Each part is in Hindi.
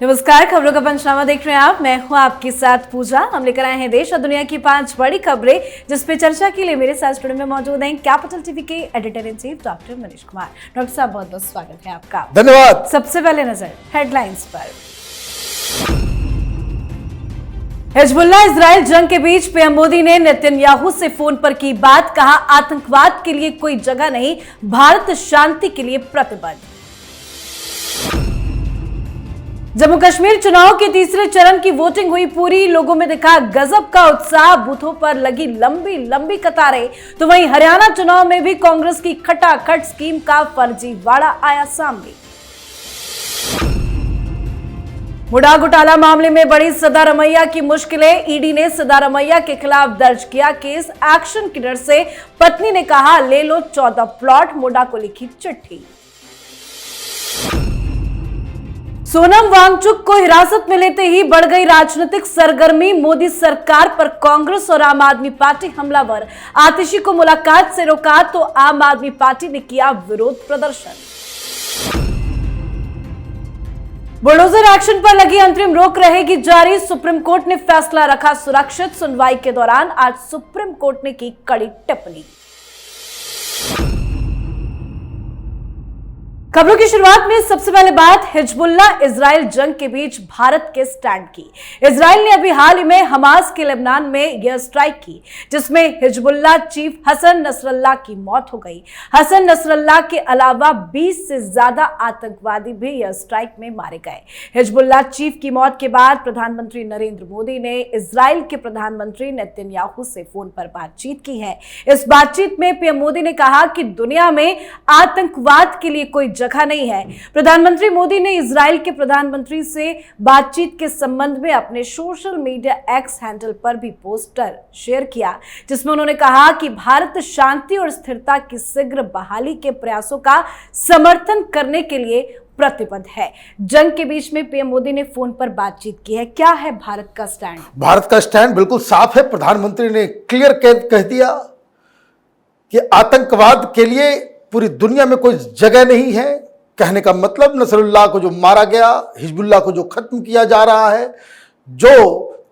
नमस्कार, खबरों का पंचनामा देख रहे हैं आप। मैं हूं आपके साथ पूजा। हम लेकर आए हैं देश और दुनिया की 5 बड़ी खबरें, जिस पे चर्चा के लिए मेरे साथ स्टूडियो में मौजूद हैं कैपिटल टीवी के editor in chief doctor Manish Kumar. Doctor साहब, बहुत बहुत स्वागत है आपका। धन्यवाद। सबसे पहले नजर हेडलाइंस पर। हिजबुल्लाह इजराइल जंग के बीच पीएम मोदी ने नेतन्याहू से फोन पर की बात, कहा आतंकवाद के लिए कोई जगह नहीं, भारत शांति के लिए प्रतिबद्ध। जम्मू कश्मीर चुनाव के तीसरे चरण की वोटिंग हुई पूरी, लोगों में दिखा गजब का उत्साह, बूथों पर लगी लंबी लंबी कतारें। तो वहीं हरियाणा चुनाव में भी कांग्रेस की खटाखट स्कीम का फर्जीवाड़ा आया सामने। मुडा घोटाला मामले में बढ़ी सिद्धारमैया की मुश्किलें, ईडी ने सिद्धारमैया के खिलाफ दर्ज किया केस। एक्शन की डर से पत्नी ने कहा ले लो 14 प्लॉट, मुडा को लिखी चिट्ठी। सोनम वांगचुक को हिरासत में लेते ही बढ़ गई राजनीतिक सरगर्मी, मोदी सरकार पर कांग्रेस और आम आदमी पार्टी हमलावर। आतिशी को मुलाकात से रोका तो आम आदमी पार्टी ने किया विरोध प्रदर्शन। बुलडोजर एक्शन पर लगी अंतरिम रोक रहेगी जारी, सुप्रीम कोर्ट ने फैसला रखा सुरक्षित। सुनवाई के दौरान आज सुप्रीम कोर्ट ने की कड़ी टिप्पणी। खबरों की शुरुआत में सबसे पहले बात हिजबुल्लाह इजराइल जंग के बीच भारत के स्टैंड की। इजराइल ने अभी हाल ही में हमास के लेबनान में एयर स्ट्राइक की, जिसमें हिजबुल्लाह चीफ हसन नसरल्लाह की मौत हो गई। हसन नसरल्लाह के अलावा 20 से ज्यादा आतंकवादी भी एयर स्ट्राइक में मारे गए। हिजबुल्लाह चीफ की मौत के बाद प्रधानमंत्री नरेंद्र मोदी ने इजराइल के प्रधानमंत्री नेतन्याहू से फोन पर बातचीत की है। इस बातचीत में पीएम मोदी ने कहा कि दुनिया में आतंकवाद के लिए कोई जगह नहीं है। प्रधानमंत्री मोदी ने इजराइल के प्रधानमंत्री से बातचीत के संबंध में अपने सोशल मीडिया एक्स हैंडल पर भी पोस्टर शेयर किया, जिसमें उन्होंने कहा कि भारत शांति और स्थिरता की शीघ्र बहाली के प्रयासों का समर्थन करने के लिए प्रतिबद्ध है। जंग के बीच में पीएम मोदी ने फोन पर बातचीत की है। क्या है भारत का स्टैंड? भारत का स्टैंड बिल्कुल साफ है। प्रधानमंत्री ने क्लियर कह दिया कि आतंकवाद के लिए पूरी दुनिया में कोई जगह नहीं है। कहने का मतलब नसरुल्लाह को जो मारा गया, हिजबुल्लाह को जो खत्म किया जा रहा है, जो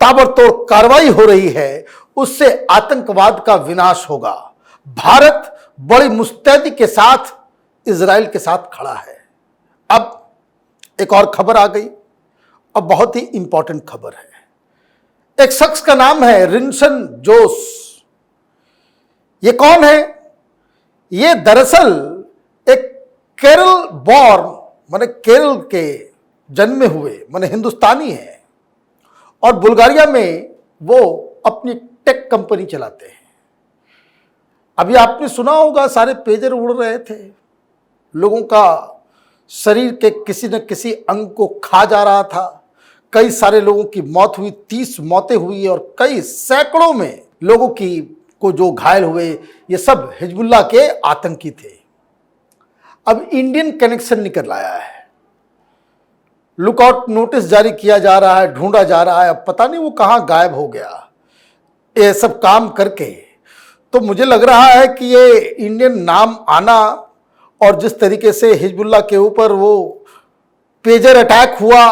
ताबड़तोड़ कार्रवाई हो रही है, उससे आतंकवाद का विनाश होगा। भारत बड़ी मुस्तैदी के साथ इजराइल के साथ खड़ा है। अब एक और खबर आ गई, अब बहुत ही इंपॉर्टेंट खबर है। एक शख्स का नाम है रिनसन जोस। ये कौन है? ये दरअसल एक केरल बॉर्न, माने केरल के जन्मे हुए, माने हिंदुस्तानी है, और बुल्गारिया में वो अपनी टेक कंपनी चलाते हैं। अभी आपने सुना होगा सारे पेजर उड़ रहे थे, लोगों का शरीर के किसी न किसी अंग को खा जा रहा था। कई सारे लोगों की मौत हुई, 30 मौतें हुई और कई सैकड़ों में लोगों को जो घायल हुए, ये सब हिजबुल्लाह के आतंकी थे। अब इंडियन कनेक्शन निकल आया है, लुकआउट नोटिस जारी किया जा रहा है, ढूंढा जा रहा है। अब पता नहीं वो कहां गायब हो गया ये सब काम करके। तो मुझे लग रहा है कि ये इंडियन नाम आना और जिस तरीके से हिजबुल्लाह के ऊपर वो पेजर अटैक हुआ,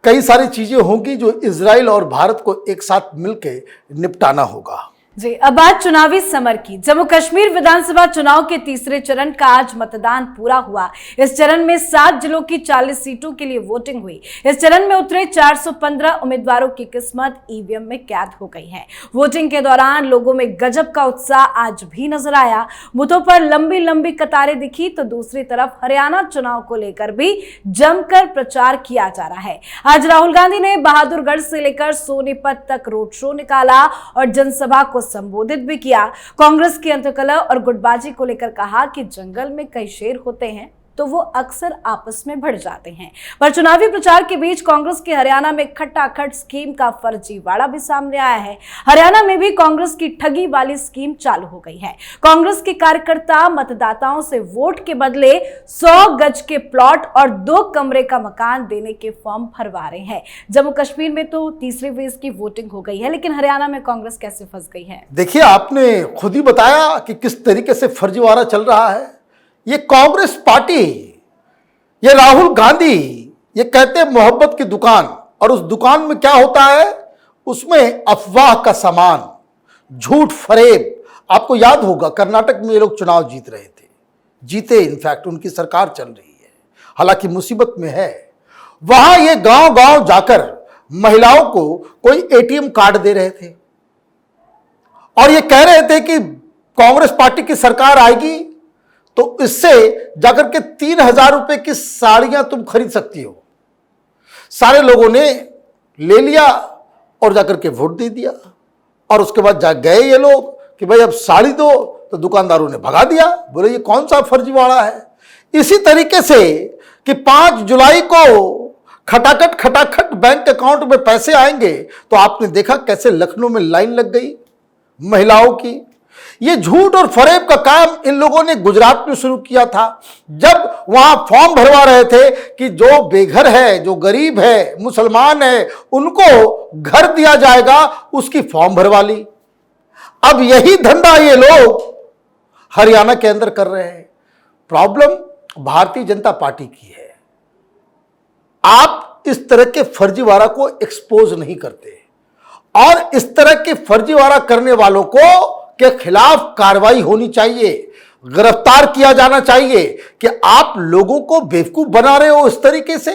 कई सारी चीजें होंगी जो इजराइल और भारत को एक साथ मिलकर निपटाना होगा। जी, अब बात चुनावी समर की। जम्मू कश्मीर विधानसभा चुनाव के तीसरे चरण का आज मतदान पूरा हुआ। इस चरण में 7 जिलों की 40 सीटों के लिए वोटिंग हुई। इस चरण में उतरे 415 उम्मीदवारों की किस्मत ईवीएम में कैद हो गई है। वोटिंग के दौरान लोगों में गजब का उत्साह आज भी नजर आया। बूथों पर लंबी लंबी कतारें दिखी, तो दूसरी तरफ हरियाणा चुनाव को लेकर भी जमकर प्रचार किया जा रहा है। आज राहुल गांधी ने बहादुरगढ़ से लेकर सोनीपत तक रोड शो निकाला और जनसभा को संबोधित भी किया। कांग्रेस की अंतकलह और गुटबाजी को लेकर कहा कि जंगल में कई शेर होते हैं तो वो अक्सर आपस में भिड़ जाते हैं। पर चुनावी प्रचार के बीच कांग्रेस की हरियाणा में खटाखट स्कीम का फर्जीवाड़ा भी सामने आया है। हरियाणा में भी कांग्रेस की ठगी वाली स्कीम चालू हो गई है। कांग्रेस के कार्यकर्ता मतदाताओं से वोट के बदले 100 गज के प्लॉट और 2 कमरे का मकान देने के फॉर्म भरवा रहे हैं। जम्मू कश्मीर में तो तीसरे फेज की वोटिंग हो गई है, लेकिन हरियाणा में कांग्रेस कैसे फंस गई है? देखिए, आपने खुद ही बताया कि किस तरीके से फर्जीवाड़ा चल रहा है। ये कांग्रेस पार्टी, ये राहुल गांधी ये कहते हैं मोहब्बत की दुकान, और उस दुकान में क्या होता है, उसमें अफवाह का सामान, झूठ फरेब। आपको याद होगा कर्नाटक में ये लोग चुनाव जीत रहे थे, जीते, इनफैक्ट उनकी सरकार चल रही है, हालांकि मुसीबत में है। वहां ये गांव गांव जाकर महिलाओं को कोई एटीएम कार्ड दे रहे थे और ये कह रहे थे कि कांग्रेस पार्टी की सरकार आएगी तो इससे जाकर के 3,000 रुपए की साड़ियां तुम खरीद सकती हो। सारे लोगों ने ले लिया और जाकर के वोट दे दिया, और उसके बाद जा गए ये लोग कि भाई अब साड़ी दो, तो दुकानदारों ने भगा दिया, बोले ये कौन सा फर्जीवाड़ा है। इसी तरीके से कि 5 जुलाई को खटाखट बैंक अकाउंट में पैसे आएंगे, तो आपने देखा कैसे लखनऊ में लाइन लग गई महिलाओं की। ये झूठ और फरेब का काम इन लोगों ने गुजरात में शुरू किया था, जब वहां फॉर्म भरवा रहे थे कि जो बेघर है, जो गरीब है, मुसलमान है, उनको घर दिया जाएगा, उसकी फॉर्म भरवा ली। अब यही धंधा ये लोग हरियाणा के अंदर कर रहे हैं। प्रॉब्लम भारतीय जनता पार्टी की है। आप इस तरह के फर्जीवाड़ा को एक्सपोज नहीं करते, और इस तरह के फर्जीवाड़ा करने वालों को के खिलाफ कार्रवाई होनी चाहिए, गिरफ्तार किया जाना चाहिए। कि आप लोगों को बेवकूफ बना रहे हो इस तरीके से।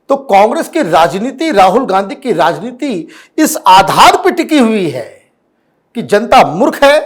तो कांग्रेस की राजनीति, राहुल गांधी की राजनीति इस आधार पर टिकी हुई है कि जनता मूर्ख है,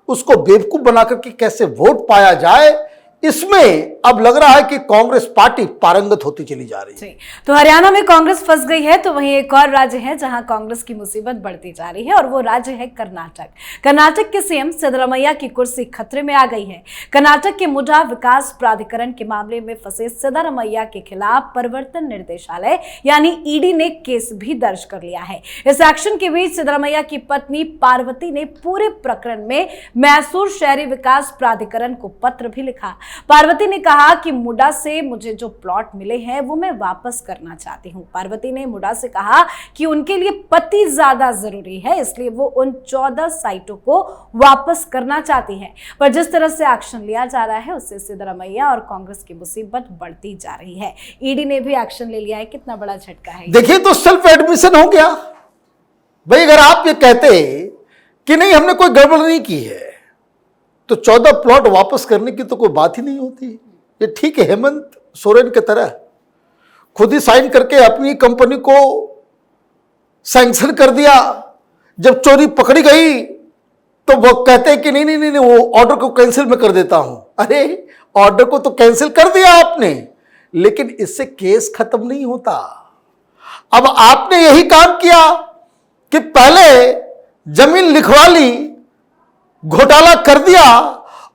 उसको बेवकूफ बनाकर के कैसे वोट पाया जाए, इसमें अब लग रहा है कि कांग्रेस पार्टी पारंगत होती चली जा रही है। तो हरियाणा में कांग्रेस फंस गई है, तो वहीं एक और राज्य है जहां कांग्रेस की मुसीबत बढ़ती जा रही है, और वो राज्य है कर्नाटक। कर्नाटक के सीएम सिद्धरामैया की कुर्सी खतरे में आ गई है। कर्नाटक के मुडा विकास प्राधिकरण के मामले में फंसे सिद्धरामैया के खिलाफ प्रवर्तन निर्देशालय यानी ईडी ने केस भी दर्ज कर लिया है। इस एक्शन के बीच सिद्धरामैया की पत्नी पार्वती ने पूरे प्रकरण में मैसूर शहरी विकास प्राधिकरण को पत्र भी लिखा। पार्वती ने कहा कि मुडा से मुझे जो प्लॉट मिले हैं वो मैं वापस करना चाहती हूं। पार्वती ने मुडा से कहा कि उनके लिए पति ज्यादा जरूरी है, इसलिए वो उन 14 साइटों को वापस करना चाहती हैं। पर जिस तरह से एक्शन लिया जा रहा है उससे सिद्धरामैया और कांग्रेस की मुसीबत बढ़ती जा रही है। ईडी ने भी एक्शन ले लिया है। कितना बड़ा झटका है। देखिए, तो सेल्फ एडमिशन हो गया भाई। अगर आप ये कहते कि नहीं हमने कोई गड़बड़ नहीं की है, तो 14 प्लॉट वापस करने की तो कोई बात ही नहीं होती। ये ठीक है, हेमंत सोरेन की तरह खुद ही साइन करके अपनी कंपनी को सैंक्शन कर दिया। जब चोरी पकड़ी गई तो वो कहते हैं कि नहीं नहीं नहीं, नहीं वो ऑर्डर को कैंसिल मैं कर देता हूं। अरे ऑर्डर को तो कैंसिल कर दिया आपने, लेकिन इससे केस खत्म नहीं होता। अब आपने यही काम किया कि पहले जमीन लिखवा ली, घोटाला कर दिया,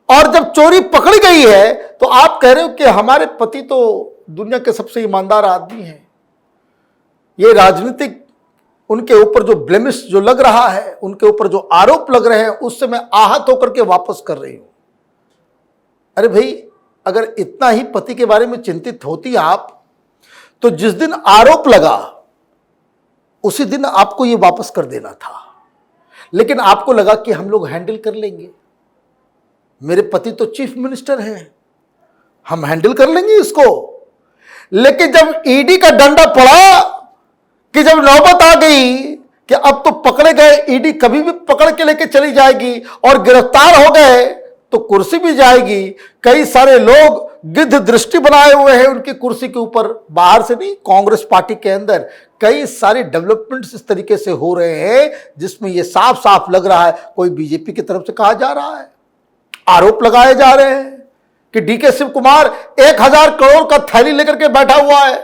और जब चोरी पकड़ी गई है तो आप कह रहे हो कि हमारे पति तो दुनिया के सबसे ईमानदार आदमी हैं। ये राजनीतिक उनके ऊपर जो ब्लेमिश जो लग रहा है, उनके ऊपर जो आरोप लग रहे हैं, उससे मैं आहत होकर के वापस कर रही हूं। अरे भाई, अगर इतना ही पति के बारे में चिंतित होती आप, तो जिस दिन आरोप लगा उसी दिन आपको ये वापस कर देना था। लेकिन आपको लगा कि हम लोग हैंडल कर लेंगे, मेरे पति तो चीफ मिनिस्टर हैं, हम हैंडल कर लेंगे इसको। लेकिन जब ईडी का डंडा पड़ा, कि जब नौबत आ गई कि अब तो पकड़े गए, ईडी कभी भी पकड़ के लेके चली जाएगी, और गिरफ्तार हो गए तो कुर्सी भी जाएगी। कई सारे लोग गिद्ध दृष्टि बनाए हुए हैं उनकी कुर्सी के ऊपर, बाहर से नहीं, कांग्रेस पार्टी के अंदर कई सारे डेवलपमेंट्स इस तरीके से हो रहे हैं जिसमें यह साफ साफ लग रहा है कोई बीजेपी की तरफ से कहा जा रहा है। आरोप लगाए जा रहे हैं कि डीके शिव कुमार 1000 करोड़ का थैली लेकर के बैठा हुआ है,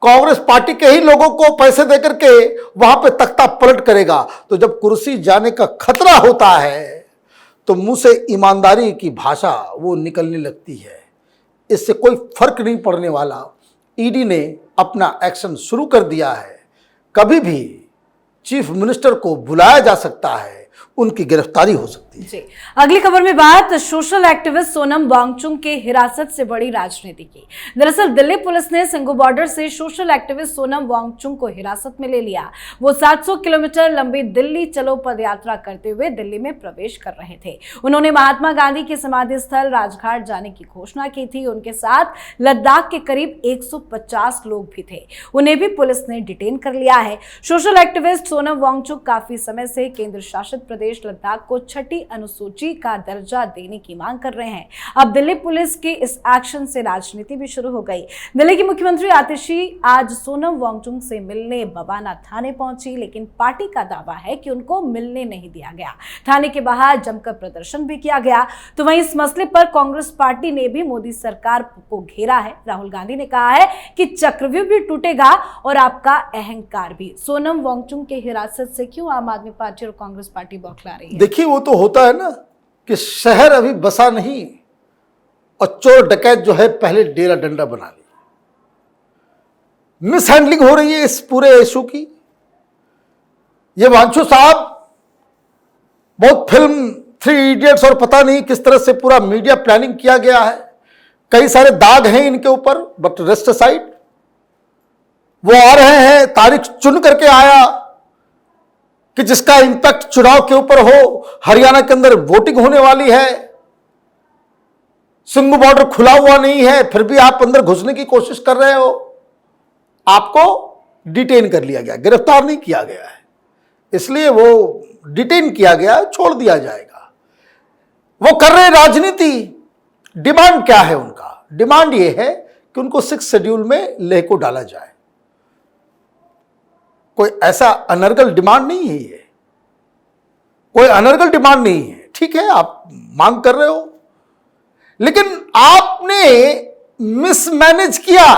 कांग्रेस पार्टी के ही लोगों को पैसे देकर के वहां पे तख्ता पलट करेगा। तो जब कुर्सी जाने का खतरा होता है तो मुंह से ईमानदारी की भाषा वो निकलने लगती है। इससे कोई फर्क नहीं पड़ने वाला। ईडी ने अपना एक्शन शुरू कर दिया है। कभी भी चीफ मिनिस्टर को बुलाया जा सकता है, उनकी गिरफ्तारी हो सकती है। जी, अगली खबर में बात सोशल एक्टिविस्ट सोनम वांगचुक के हिरासत से बड़ी राजनीति की। दरअसल दिल्ली पुलिस ने सिंघू बॉर्डर से सोशल एक्टिविस्ट सोनम वांगचुक को हिरासत में ले लिया। वो 700 किलोमीटर लंबी दिल्ली चलो पदयात्रा करते हुए दिल्ली में प्रवेश कर रहे थे। उन्होंने महात्मा गांधी के समाधि स्थल राजघाट जाने की घोषणा की थी। उनके साथ लद्दाख के करीब 150 लोग भी थे। उन्हें भी पुलिस ने डिटेन कर लिया है। सोशल एक्टिविस्ट सोनम वांगचुक काफी समय से केंद्र शासित प्रदेश लद्दाख को छठी अनुसूची का दर्जा देने की मांग कर रहे हैं। अब दिल्ली पुलिस के इस एक्शन से राजनीति भी शुरू हो गई। दिल्ली की मुख्यमंत्री आतिशी आज सोनम वांगचुक से मिलने बवाना थाने पहुंची, लेकिन पार्टी का दावा है कि उनको मिलने नहीं दिया गया। थाने के बाहर जमकर प्रदर्शन भी किया गया। तो वहीं इस मसले पर कांग्रेस पार्टी ने भी मोदी सरकार को घेरा है। राहुल गांधी ने कहा है कि चक्रव्यूह भी टूटेगा और आपका अहंकार भी। सोनम वांगचुक के हिरासत से क्यों आम आदमी पार्टी और कांग्रेस पार्टी बौखला रही है? देखिए, वो तो होता है ना कि शहर अभी बसा नहीं और चोर डकैत जो है पहले डेरा डंडा बना लिया। मिसहैंडलिंग हो रही है इस पूरे इशू की। ये वांगचुक साहब बहुत फिल्म 3 इडियट्स और पता नहीं किस तरह से पूरा मीडिया प्लानिंग किया गया है। कई सारे दाग हैं इनके ऊपर, बट रेस्ट साइड वो आ रहे हैं। तारीख चुन करके आया कि जिसका इंपैक्ट चुनाव के ऊपर हो। हरियाणा के अंदर वोटिंग होने वाली है। सिंघू बॉर्डर खुला हुआ नहीं है, फिर भी आप अंदर घुसने की कोशिश कर रहे हो। आपको डिटेन कर लिया गया, गिरफ्तार नहीं किया गया है, इसलिए वो डिटेन किया गया, छोड़ दिया जाएगा। वो कर रहे राजनीति। डिमांड क्या है उनका? डिमांड ये है कि उनको 6 शेड्यूल में लेह को डाला जाए। कोई ऐसा अनर्गल डिमांड नहीं है ये, कोई अनर्गल डिमांड नहीं है। ठीक है, आप मांग कर रहे हो, लेकिन आपने मिसमैनेज किया।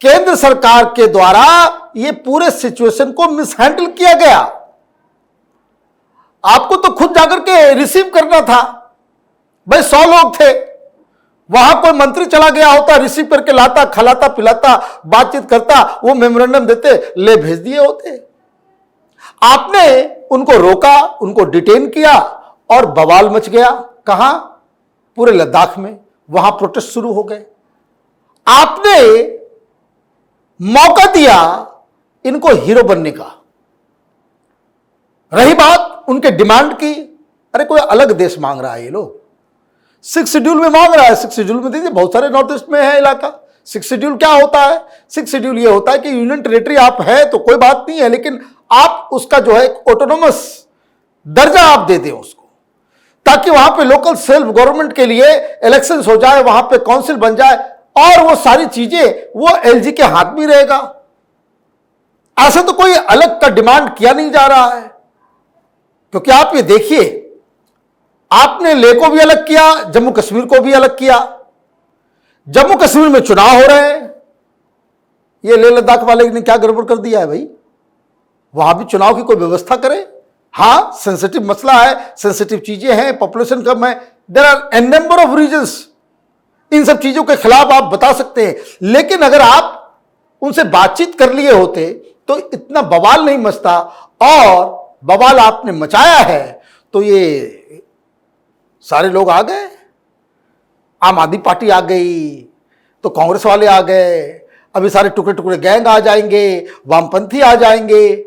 केंद्र सरकार के द्वारा ये पूरे सिचुएशन को मिसहैंडल किया गया। आपको तो खुद जाकर के रिसीव करना था। भाई 100 लोग थे, वहां कोई मंत्री चला गया होता, रिसीव करके लाता, खिलाता पिलाता, बातचीत करता, वो मेमोरेंडम देते, ले भेज दिए होते। आपने उनको रोका, उनको डिटेन किया और बवाल मच गया। कहां? पूरे लद्दाख में। वहां प्रोटेस्ट शुरू हो गए। आपने मौका दिया इनको हीरो बनने का। रही बात उनके डिमांड की, अरे कोई अलग देश मांग रहा है ये लोग। 6 शेड्यूल में मांग रहा है। 6 शेड्यूल में दीजिए, बहुत सारे नॉर्थ ईस्ट में है इलाका। 6 शेड्यूल क्या होता है? 6 शेड्यूल ये होता है कि यूनियन टेरिटरी आप है तो कोई बात नहीं है, लेकिन आप उसका जो है ऑटोनोमस दर्जा आप दे दें उसको, ताकि वहां पे लोकल सेल्फ गवर्नमेंट के लिए इलेक्शंस हो जाए, वहां पे काउंसिल बन जाए और वो सारी चीजें वो एलजी के हाथ में रहेगा। ऐसा तो कोई अलग का डिमांड किया नहीं जा रहा है। क्योंकि आप ये देखिए, आपने लेह को भी अलग किया, जम्मू कश्मीर को भी अलग किया। जम्मू कश्मीर में चुनाव हो रहे हैं। ये लेह लद्दाख वाले ने क्या गड़बड़ कर दिया है भाई? वहां भी चुनाव की कोई व्यवस्था करे। हाँ, सेंसिटिव मसला है, सेंसिटिव चीजें हैं, पॉपुलेशन कम है, there are an number of reasons. इन सब चीजों के खिलाफ आप बता सकते हैं, लेकिन अगर आप उनसे बातचीत कर लिए होते तो इतना बवाल नहीं मचता। और बवाल आपने मचाया है तो ये सारे लोग आ गए। आम आदमी पार्टी आ गई, तो कांग्रेस वाले आ गए, अभी सारे टुकड़े टुकड़े गैंग आ जाएंगे, वामपंथी आ जाएंगे।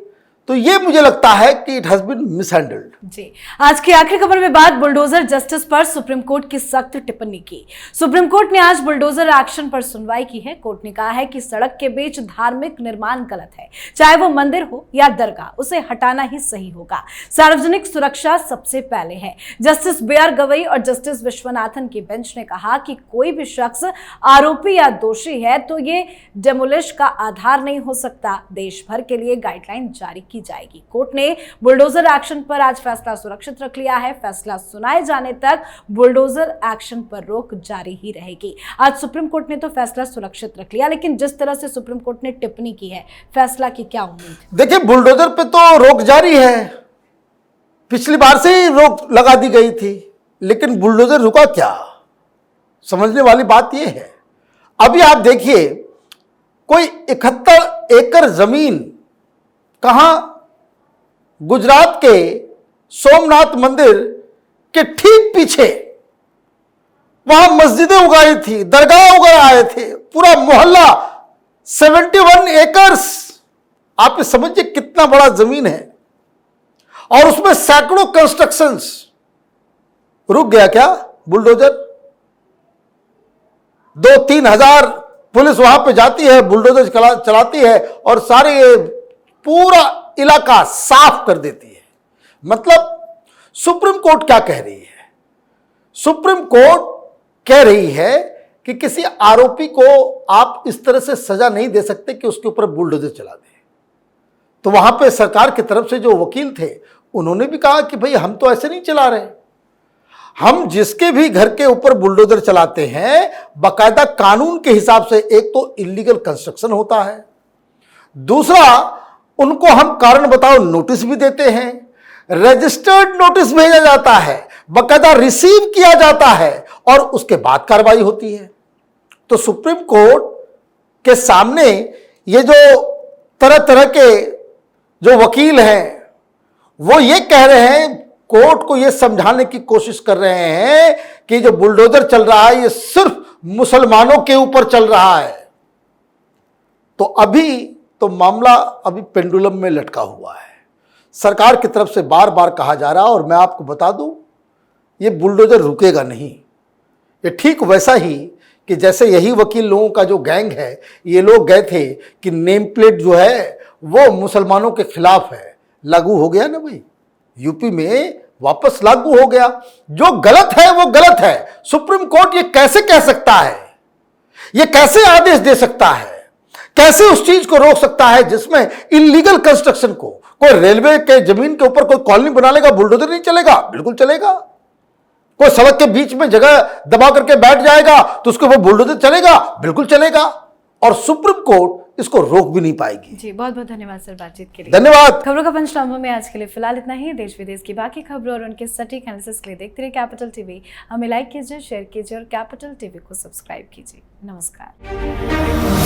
तो ये मुझे लगता है कि इट हैज बीन मिसहैंडल्ड। जी, आज की आखिरी खबर में बात बुलडोजर जस्टिस पर सुप्रीम कोर्ट की सख्त टिप्पणी की। सुप्रीम कोर्ट ने आज बुलडोजर एक्शन पर सुनवाई की है। कोर्ट ने कहा है कि सड़क के बीच धार्मिक निर्माण गलत है, चाहे वो मंदिर हो या दरगाह, उसे हटाना ही सही होगा। सार्वजनिक सुरक्षा सबसे पहले है। Justice B R. गवई और जस्टिस विश्वनाथन की बेंच ने कहा कि कोई भी शख्स आरोपी या दोषी है तो ये डेमोलिश का आधार नहीं हो सकता। देश भर के लिए गाइडलाइन जारी की जाएगी। कोर्ट ने बुलडोजर एक्शन पर आज फैसला सुरक्षित रख लिया है। फैसला सुनाए जाने तक बुलडोजर एक्शन पर रोक जारी ही रहेगी। आज सुप्रीम कोर्ट ने तो फैसला सुरक्षित रख लिया, लेकिन जिस तरह से सुप्रीम कोर्ट ने टिप्पणी की है, फैसला की क्या उम्मीद? देखिए, बुलडोजर पे तो रोक जारी है। पिछली बार से ही रोक लगा दी गई थी, लेकिन बुलडोजर रुका क्या? समझने वाली बात यह है। अभी आप देखिए, कोई 71 एकड़ जमीन कहां? गुजरात के सोमनाथ मंदिर के ठीक पीछे वहां मस्जिदें उगाई थी, दरगाह उगाए थे, पूरा मोहल्ला, 71 एकर्स। आप ये समझिए कितना बड़ा जमीन है, और उसमें सैकड़ों कंस्ट्रक्शंस। रुक गया क्या बुलडोजर? 2-3 हजार पुलिस वहां पे जाती है, बुलडोजर चलाती है और सारे पूरा इलाका साफ कर देती है। मतलब सुप्रीम कोर्ट क्या कह रही है? सुप्रीम कोर्ट कह रही है कि किसी आरोपी को आप इस तरह से सजा नहीं दे सकते कि उसके ऊपर बुलडोजर चला दे। तो वहां पे सरकार की तरफ से जो वकील थे उन्होंने भी कहा कि भाई हम तो ऐसे नहीं चला रहे, हम जिसके भी घर के ऊपर बुलडोजर चलाते हैं बाकायदा कानून के हिसाब से, एक तो इलीगल कंस्ट्रक्शन होता है, दूसरा उनको हम कारण बताओ नोटिस भी देते हैं, रजिस्टर्ड नोटिस भेजा जाता है, बाकायदा रिसीव किया जाता है और उसके बाद कार्रवाई होती है। तो सुप्रीम कोर्ट के सामने ये जो तरह तरह के जो वकील हैं वो ये कह रहे हैं, कोर्ट को ये समझाने की कोशिश कर रहे हैं कि जो बुलडोजर चल रहा है ये सिर्फ मुसलमानों के ऊपर चल रहा है। तो अभी तो मामला अभी पेंडुलम में लटका हुआ है। सरकार की तरफ से बार बार कहा जा रहा है, और मैं आपको बता दूं ये बुलडोजर रुकेगा नहीं। ये ठीक वैसा ही कि जैसे यही वकील लोगों का जो गैंग है, ये लोग गए थे कि नेम प्लेट जो है वो मुसलमानों के खिलाफ है, लागू हो गया ना भाई, यूपी में वापस लागू हो गया। जो गलत है वो गलत है। सुप्रीम कोर्ट ये कैसे कह सकता है? ये कैसे आदेश दे सकता है? कैसे उस चीज को रोक सकता है जिसमें इलीगल कंस्ट्रक्शन को, कोई रेलवे के जमीन के ऊपर कोई कॉलोनी बना लेगा, बुलडोजर नहीं चलेगा? बिल्कुल चलेगा। कोई सड़क के बीच में जगह दबा करके बैठ जाएगा तो उसके ऊपर बुलडोजर चलेगा? बिल्कुल चलेगा। और सुप्रीम कोर्ट इसको रोक भी नहीं पाएगी। जी बहुत बहुत धन्यवाद सर बातचीत के लिए। धन्यवाद। खबरों का पंचनामा में आज के लिए फिलहाल इतना ही। देश विदेश की बाकी खबरों और उनके सटीक एनालिसिस के लिए देखते रहिए कैपिटल टीवी। हमें लाइक कीजिए, शेयर कीजिए और कैपिटल टीवी को सब्सक्राइब कीजिए। नमस्कार।